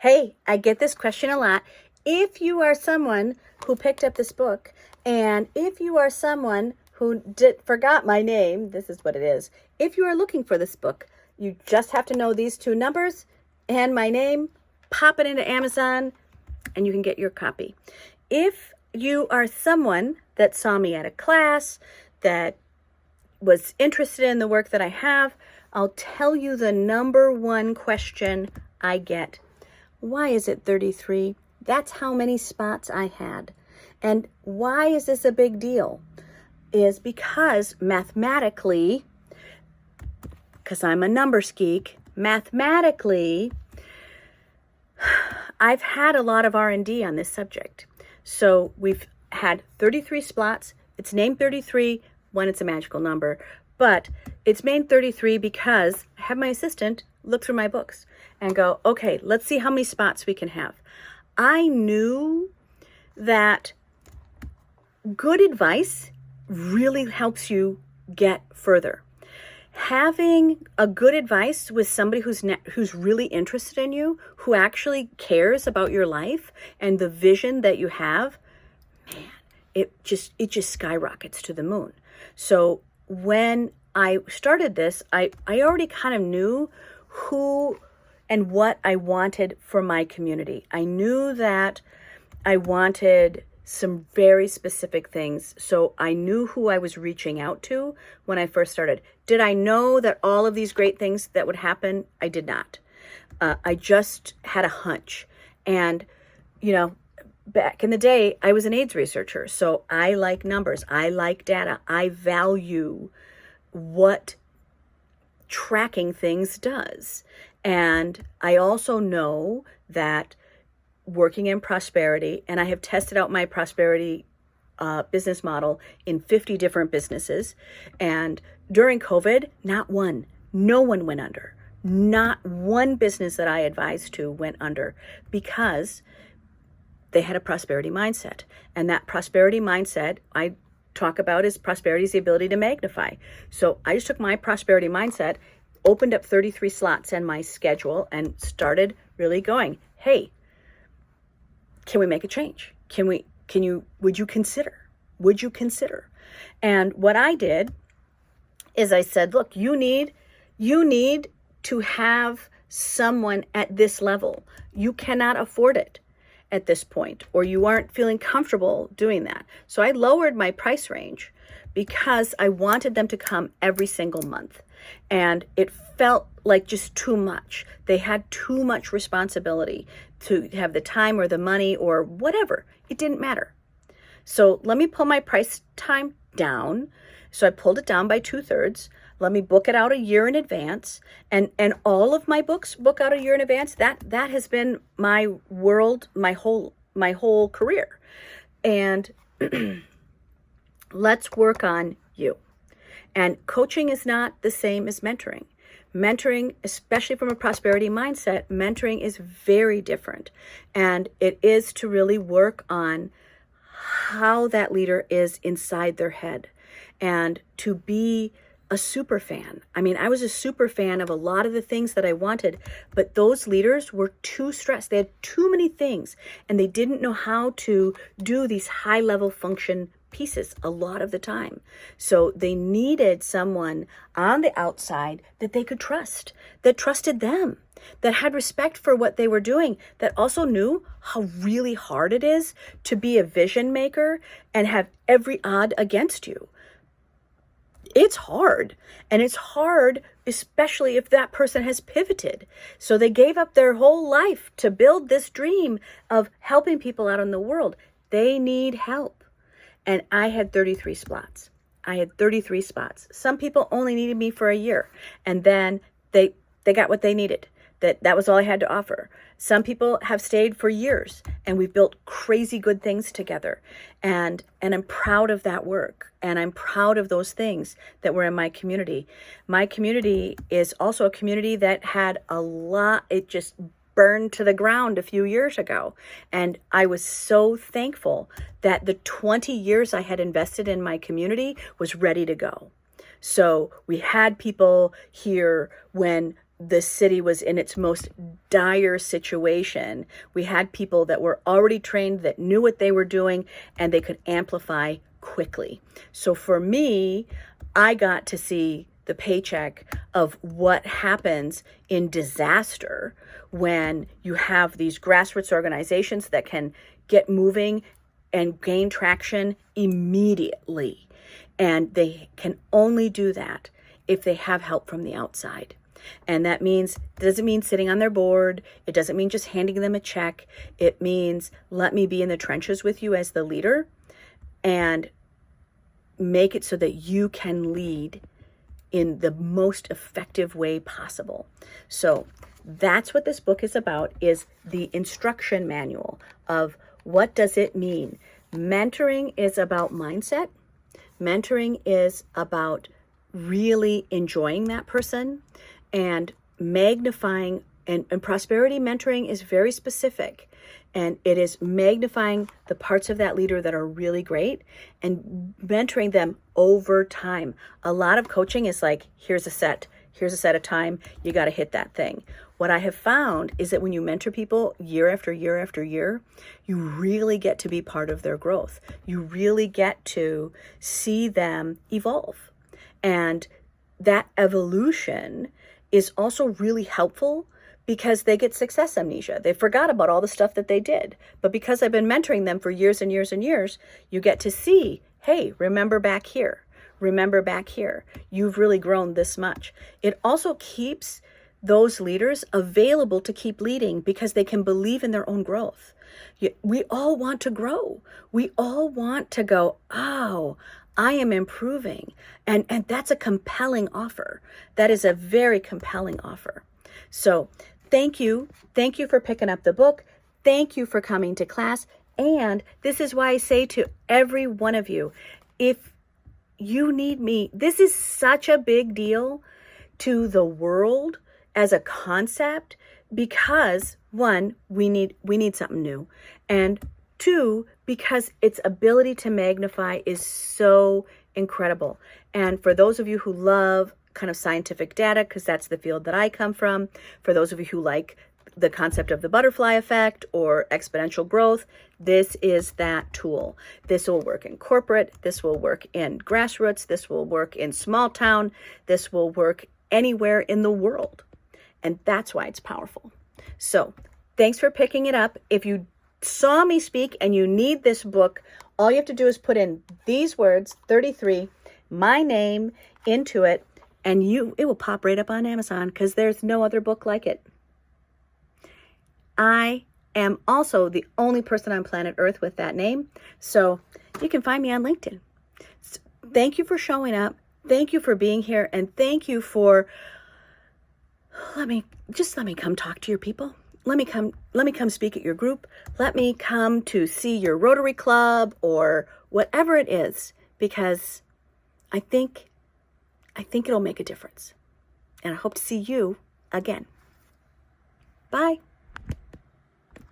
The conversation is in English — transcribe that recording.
Hey, I get this question a lot. If you are someone who picked up this book, and if you are someone who forgot my name, this is what it is. If you are looking for this book, you just have to know these two numbers and my name, pop it into Amazon, and you can get your copy. If you are someone that saw me at a class, that was interested in the work that I have, I'll tell you the number one question I get. Why is it 33? That's how many spots I had. And why is this a big deal? Is because mathematically, because I'm a numbers geek, mathematically, I've had a lot of R&D on this subject. So we've had 33 spots. It's named 33 when it's a magical number, but it's named 33 because I have my assistant look through my books and go, okay, let's see how many spots we can have. I knew that good advice really helps you get further. Having a good advice with somebody who's really interested in you, who actually cares about your life and the vision that you have, man, it just skyrockets to the moon. So when I started this, I already kind of knew who and what I wanted for my community. I knew that I wanted some very specific things. So I knew who I was reaching out to when I first started. Did I know that all of these great things that would happen? I did not. I just had a hunch. And, back in the day, I was an AIDS researcher. So I like numbers. I like data. I value what tracking things does. And I also know that working in prosperity, and I have tested out my prosperity business model in 50 different businesses. And during COVID, no one went under. Not one business that I advised to went under because they had a prosperity mindset. And that prosperity mindset I talk about is prosperity is the ability to magnify. So I just took my prosperity mindset, opened up 33 slots in my schedule, and started really going, hey, can we make a change? Would you consider? And what I did is I said, look, you need to have someone at this level. You cannot afford it at this point, or you aren't feeling comfortable doing that. So I lowered my price range because I wanted them to come every single month. And it felt like just too much. They had too much responsibility to have the time or the money or whatever. It didn't matter. So let me pull my price time down. So I pulled it down by 2/3. Let me book it out a year in advance. And all of my books book out a year in advance. That has been my world, my whole career. And let's work on you. And coaching is not the same as mentoring. Mentoring, especially from a prosperity mindset, mentoring is very different. And it is to really work on how that leader is inside their head and to be a super fan. I mean, I was a super fan of a lot of the things that I wanted, but those leaders were too stressed. They had too many things and they didn't know how to do these high level function pieces a lot of the time. So they needed someone on the outside that they could trust, that trusted them, that had respect for what they were doing, that also knew how really hard it is to be a vision maker and have every odd against you. It's hard, and it's hard, especially if that person has pivoted. So they gave up their whole life to build this dream of helping people out in the world. They need help. And I had 33 spots. Some people only needed me for a year, and then they got what they needed. That was all I had to offer. Some people have stayed for years, and we've built crazy good things together. And I'm proud of that work, and I'm proud of those things that were in my community. My community is also a community that had a lot. It just burned to the ground a few years ago. And I was so thankful that the 20 years I had invested in my community was ready to go. So we had people here when the city was in its most dire situation, we had people that were already trained, that knew what they were doing, and they could amplify quickly. So for me, I got to see the paycheck of what happens in disaster when you have these grassroots organizations that can get moving and gain traction immediately. And they can only do that if they have help from the outside. And that means, it doesn't mean sitting on their board. It doesn't mean just handing them a check. It means, let me be in the trenches with you as the leader and make it so that you can lead in the most effective way possible. So that's what this book is about, is the instruction manual of what does it mean. Mentoring is about mindset. Mentoring is about really enjoying that person and magnifying, and prosperity mentoring is very specific, and it is magnifying the parts of that leader that are really great and mentoring them over time. A lot of coaching is like, here's a set of time, you got to hit that thing. What I have found is that when you mentor people year after year after year, you really get to be part of their growth. You really get to see them evolve. And that evolution is also really helpful because they get success amnesia. They forgot about all the stuff that they did. But because I've been mentoring them for years and years and years, you get to see, hey, remember back here. Remember back here. You've really grown this much. It also keeps those leaders available to keep leading because they can believe in their own growth. We all want to grow. We all want to go, oh, I am improving. And that's a compelling offer. That is a very compelling offer. So thank you. Thank you for picking up the book. Thank you for coming to class. And this is why I say to every one of you, if you need me, this is such a big deal to the world as a concept, because one, we need something new. And two, because its ability to magnify is so incredible. And for those of you who love kind of scientific data, because that's the field that I come from, for those of you who like the concept of the butterfly effect or exponential growth, this is that tool. This will work in corporate, this will work in grassroots, this will work in small town, this will work anywhere in the world. And that's why it's powerful. So thanks for picking it up. If you saw me speak and you need this book, all you have to do is put in these words, 33, my name, into it, and it will pop right up on Amazon, because there's no other book like it. I am also the only person on planet Earth with that name, so you can find me on LinkedIn. So thank you for showing up. Thank you for being here, and thank you for let me come talk to your people. Let me come speak at your group. Let me come to see your Rotary Club or whatever it is, because I think it'll make a difference. And I hope to see you again. Bye.